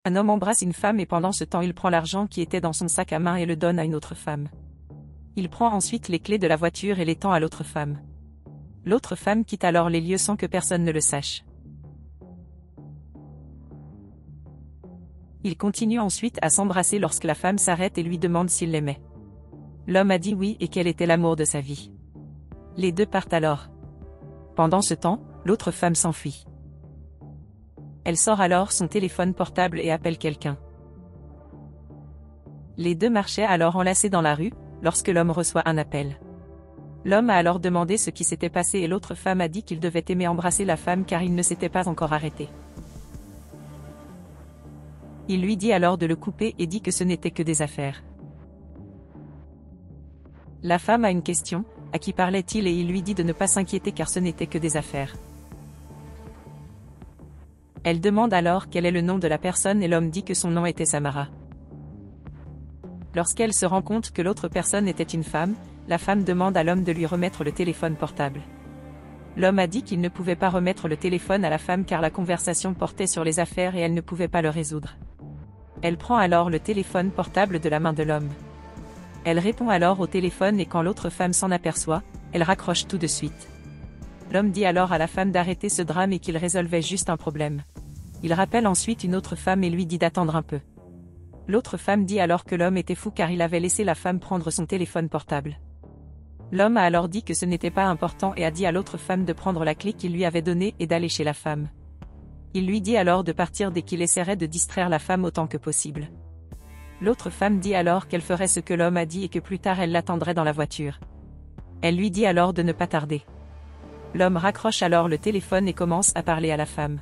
Un homme embrasse une femme et pendant ce temps il prend l'argent qui était dans son sac à main et le donne à une autre femme. Il prend ensuite les clés de la voiture et les tend à l'autre femme. L'autre femme quitte alors les lieux sans que personne ne le sache. Il continue ensuite à s'embrasser lorsque la femme s'arrête et lui demande s'il l'aimait. L'homme a dit oui et quel était l'amour de sa vie. Les deux partent alors. Pendant ce temps, l'autre femme s'enfuit. Elle sort alors son téléphone portable et appelle quelqu'un. Les deux marchaient alors enlacés dans la rue, lorsque l'homme reçoit un appel. L'homme a alors demandé ce qui s'était passé et l'autre femme a dit qu'il devait aimer embrasser la femme car il ne s'était pas encore arrêté. Il lui dit alors de le couper et dit que ce n'était que des affaires. La femme a une question, à qui parlait-il et il lui dit de ne pas s'inquiéter car ce n'était que des affaires. Elle demande alors quel est le nom de la personne et l'homme dit que son nom était Samara. Lorsqu'elle se rend compte que l'autre personne était une femme, la femme demande à l'homme de lui remettre le téléphone portable. L'homme a dit qu'il ne pouvait pas remettre le téléphone à la femme car la conversation portait sur les affaires et elle ne pouvait pas le résoudre. Elle prend alors le téléphone portable de la main de l'homme. Elle répond alors au téléphone et quand l'autre femme s'en aperçoit, elle raccroche tout de suite. L'homme dit alors à la femme d'arrêter ce drame et qu'il résolvait juste un problème. Il rappelle ensuite une autre femme et lui dit d'attendre un peu. L'autre femme dit alors que l'homme était fou car il avait laissé la femme prendre son téléphone portable. L'homme a alors dit que ce n'était pas important et a dit à l'autre femme de prendre la clé qu'il lui avait donnée et d'aller chez la femme. Il lui dit alors de partir dès qu'il essaierait de distraire la femme autant que possible. L'autre femme dit alors qu'elle ferait ce que l'homme a dit et que plus tard elle l'attendrait dans la voiture. Elle lui dit alors de ne pas tarder. L'homme raccroche alors le téléphone et commence à parler à la femme.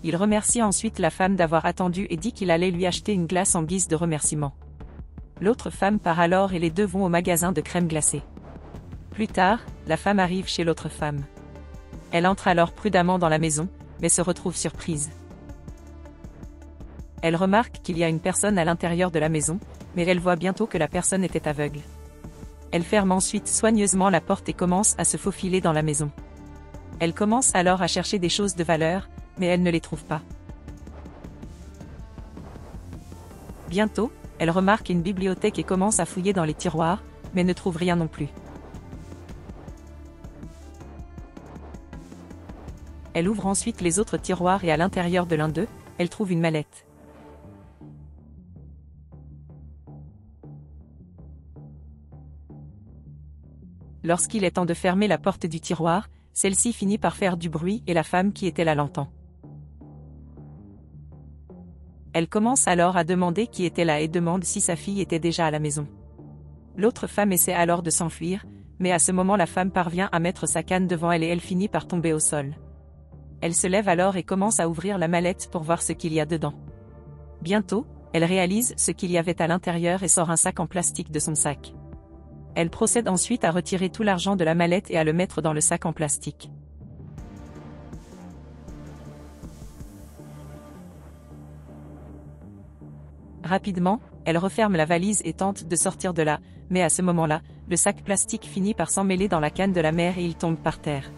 Il remercie ensuite la femme d'avoir attendu et dit qu'il allait lui acheter une glace en guise de remerciement. L'autre femme part alors et les deux vont au magasin de crème glacée. Plus tard, la femme arrive chez l'autre femme. Elle entre alors prudemment dans la maison, mais se retrouve surprise. Elle remarque qu'il y a une personne à l'intérieur de la maison, mais elle voit bientôt que la personne était aveugle. Elle ferme ensuite soigneusement la porte et commence à se faufiler dans la maison. Elle commence alors à chercher des choses de valeur, mais elle ne les trouve pas. Bientôt, elle remarque une bibliothèque et commence à fouiller dans les tiroirs, mais ne trouve rien non plus. Elle ouvre ensuite les autres tiroirs et à l'intérieur de l'un d'eux, elle trouve une mallette. Lorsqu'il est temps de fermer la porte du tiroir, celle-ci finit par faire du bruit et la femme qui était là l'entend. Elle commence alors à demander qui était là et demande si sa fille était déjà à la maison. L'autre femme essaie alors de s'enfuir, mais à ce moment la femme parvient à mettre sa canne devant elle et elle finit par tomber au sol. Elle se lève alors et commence à ouvrir la mallette pour voir ce qu'il y a dedans. Bientôt, elle réalise ce qu'il y avait à l'intérieur et sort un sac en plastique de son sac. Elle procède ensuite à retirer tout l'argent de la mallette et à le mettre dans le sac en plastique. Rapidement, elle referme la valise et tente de sortir de là, mais à ce moment-là, le sac plastique finit par s'emmêler dans la canne de la mère et il tombe par terre.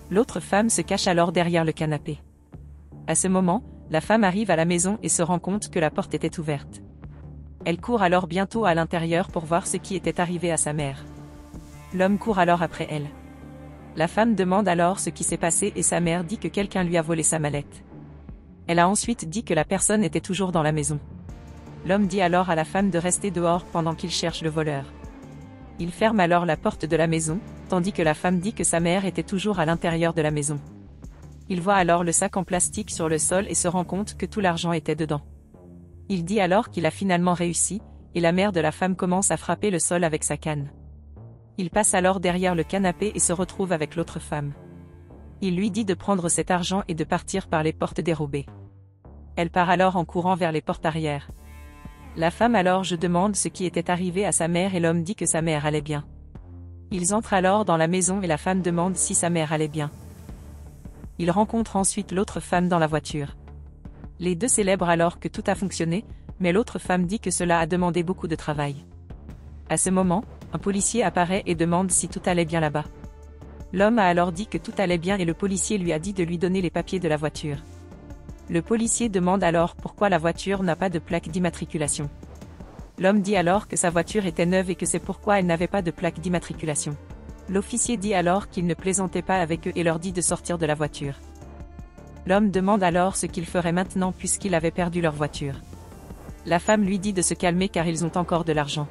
L'autre femme se cache alors derrière le canapé. À ce moment, la femme arrive à la maison et se rend compte que la porte était ouverte. Elle court alors bientôt à l'intérieur pour voir ce qui était arrivé à sa mère. L'homme court alors après elle. La femme demande alors ce qui s'est passé et sa mère dit que quelqu'un lui a volé sa mallette. Elle a ensuite dit que la personne était toujours dans la maison. L'homme dit alors à la femme de rester dehors pendant qu'il cherche le voleur. Il ferme alors la porte de la maison, tandis que la femme dit que sa mère était toujours à l'intérieur de la maison. Il voit alors le sac en plastique sur le sol et se rend compte que tout l'argent était dedans. Il dit alors qu'il a finalement réussi, et la mère de la femme commence à frapper le sol avec sa canne. Il passe alors derrière le canapé et se retrouve avec l'autre femme. Il lui dit de prendre cet argent et de partir par les portes dérobées. Elle part alors en courant vers les portes arrière. La femme alors demande ce qui était arrivé à sa mère et l'homme dit que sa mère allait bien. Ils entrent alors dans la maison et la femme demande si sa mère allait bien. Il rencontre ensuite l'autre femme dans la voiture. Les deux célèbrent alors que tout a fonctionné, mais l'autre femme dit que cela a demandé beaucoup de travail. À ce moment, un policier apparaît et demande si tout allait bien là-bas. L'homme a alors dit que tout allait bien et le policier lui a dit de lui donner les papiers de la voiture. Le policier demande alors pourquoi la voiture n'a pas de plaque d'immatriculation. L'homme dit alors que sa voiture était neuve et que c'est pourquoi elle n'avait pas de plaque d'immatriculation. L'officier dit alors qu'il ne plaisantait pas avec eux et leur dit de sortir de la voiture. L'homme demande alors ce qu'il ferait maintenant puisqu'il avait perdu leur voiture. La femme lui dit de se calmer car ils ont encore de l'argent.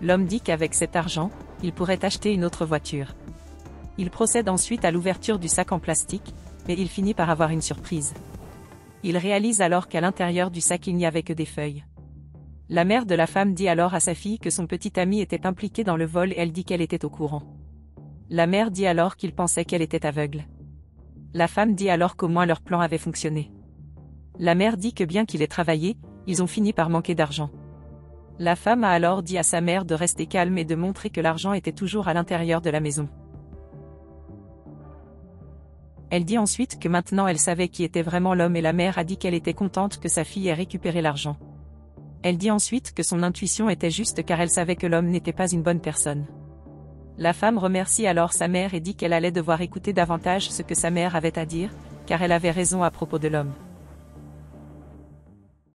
L'homme dit qu'avec cet argent, il pourrait acheter une autre voiture. Il procède ensuite à l'ouverture du sac en plastique, mais il finit par avoir une surprise. Il réalise alors qu'à l'intérieur du sac il n'y avait que des feuilles. La mère de la femme dit alors à sa fille que son petit ami était impliqué dans le vol et elle dit qu'elle était au courant. La mère dit alors qu'il pensait qu'elle était aveugle. La femme dit alors qu'au moins leur plan avait fonctionné. La mère dit que bien qu'il ait travaillé, ils ont fini par manquer d'argent. La femme a alors dit à sa mère de rester calme et de montrer que l'argent était toujours à l'intérieur de la maison. Elle dit ensuite que maintenant elle savait qui était vraiment l'homme et la mère a dit qu'elle était contente que sa fille ait récupéré l'argent. Elle dit ensuite que son intuition était juste car elle savait que l'homme n'était pas une bonne personne. La femme remercie alors sa mère et dit qu'elle allait devoir écouter davantage ce que sa mère avait à dire, car elle avait raison à propos de l'homme.